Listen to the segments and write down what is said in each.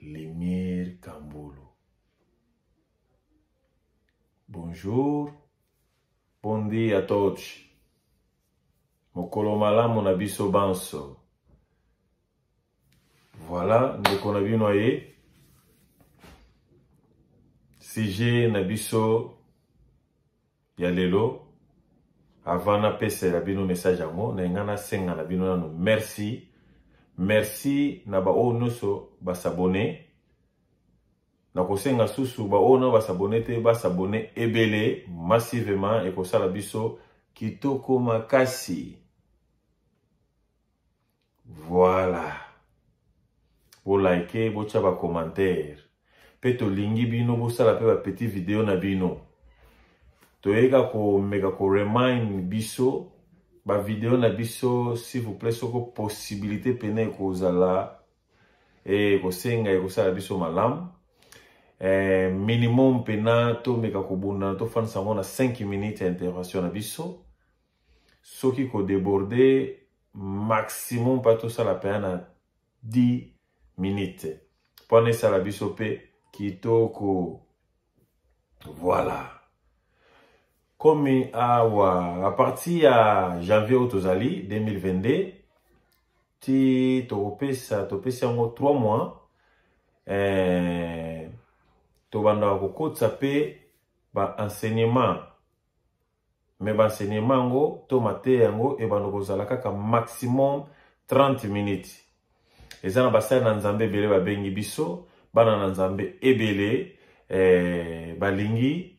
Lumière Kambulu. Bonjour, bon dia a todos. Mokolo malamu na biso banso. Voilà, ndeko na bino aye. Sujet na biso ya lelo. Avant na pese la bino message amo, na ngana senga na bino nanu merci. Merci na ba o noso ba s'abonner. Na kosenga susu ba o no ba s'abonner te ba s'abonner ebele massivement et ko sala biso kitoko makasi. Voilà. Bo like, bo tchaba commentaire. Peto lingi bino bo sala pe ba petit vidéo na bino. Toyeka ko mega ko remind biso ba vidéo na biso s'il vous plaît soko possibilité pene ko zala e ko senga e ko sala biso malam. Minimum pena to mega ko bunda to fan sango na 5 minutes intervention na biso. Soki ko déborder maximum pas tout ça la peine à 10 minutes. Prenez ça la biso pe kitoko. Voilà. Comme à partir à janvier au Tozali 2022, ti topé ça en 3 mois. To banda ko kotsa pe ba enseignement. Mais ba enseignement ngo to mate yango e bando kozala kaka maximum 30 minutes. Ezana basana na nzambe bele ba bengi biso, bana na nzambe ebele balingi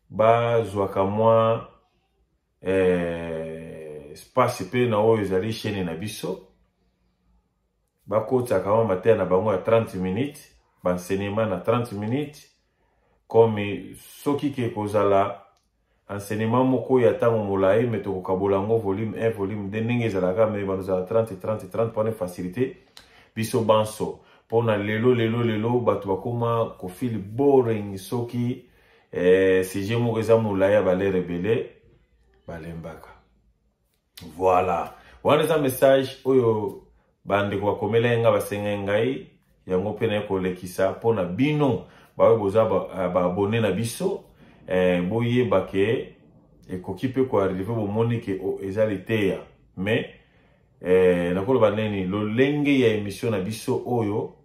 ba zwaka mwa espace pe na oyo ezali chaîne na biso. Ba kotsa kama mate na bango ya 30 minutes, ba enseignement na 30 minutes. Comme soki ke kozala enseignement moko ya tango molayi meto ko kabolango volume 1 volume 2 ndenge ezalaka me banozala 30 pour facilité biso banso pona lelo bato bakoma ko feel boring soki sujet moko eza molayi ba rebelle balembaka. Voilà, wana eza message oyo bande ko komela nga basenga ngai yango pena ko lekisa pona bino ba boza ba abonné na biso. Boye bake ekoki pe ko arriver bo monike o ezalite mais nakolo baneni lo lenge ya émission na biso oyo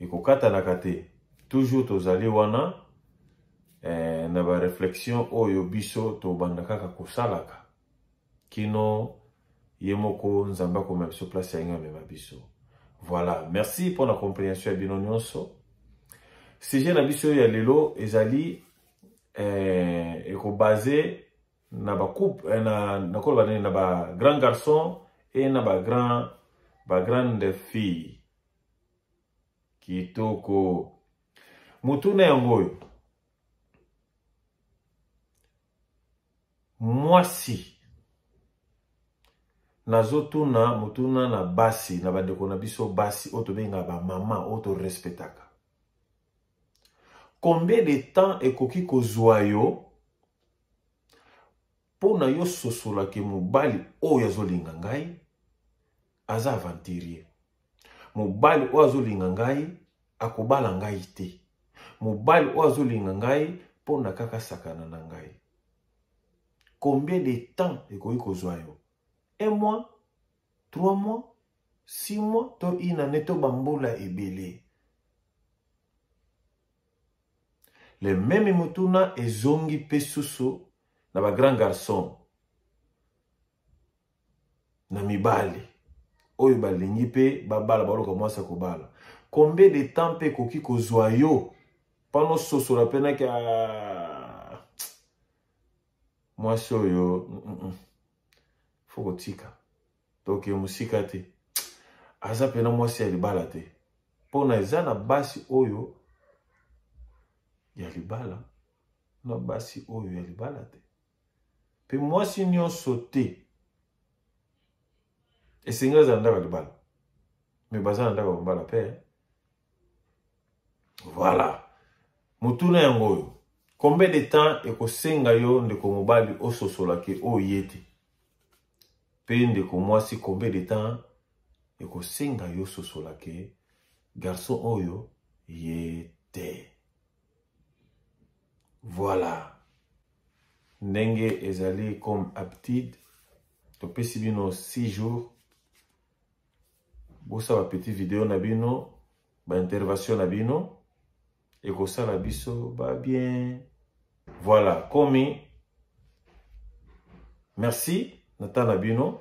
ekokata na kate toujours tozali wana na ba réflexion oyo biso to banda kaka kosalaka kino yemoko nzamba ko biso place ya ngame biso. Voilà, merci pour la compréhension ya bino nyonso. Sujet na biso ya lelo ezali eko basé na ba couple na ko ba na ba grand garçon et na ba grande fille kitoko mutuna yango mwasi nazotuna mutuna na basi na bandeko na biso basi oto benga ba mama oto respectaka. Combien de temps ekoki kozwa yo pona yo sosola ke mobali oyo azolinga ngai aza aventurier. Mobali oyo azolinga ngai akobala ngai te. Mobali oyo azolinga ngai pona kaka sakana na ngai. Combien de temps ekoki kozwa yo? 1 mois, 3 mois, 6 mois, to ina neto bambola ebele. Le même mutuna ezongi pesusu na ba grand garçon na mibali oyo balingi pe babala baloka mwasa kobala. Combien de temps pe koki kozwa yo pano sosola pena ki mwasi oyo foko tika toke musika te aza pena mwasi ya libala te pona eza na basi oyo ya libala na basi oyo ya libala te pe mwasi nyonso te esenga za ndaka libala me baza ndaka libala pe. Voilà, mutuna yango oyo combien de temps ekosenga yo ndeko mobali ososola ke oyete pe ndeko mwasi combien de temps ekosenga yo sosola ke garçon oyo ye te. Voilà. Ndenge ezali comme habitude. Topesi bino 6 jours. Bosa ba petit vidéo na bino, ba intervention na bino. Et ko sala biso ba bien. Voilà, komi. Merci, Nathan Nabino.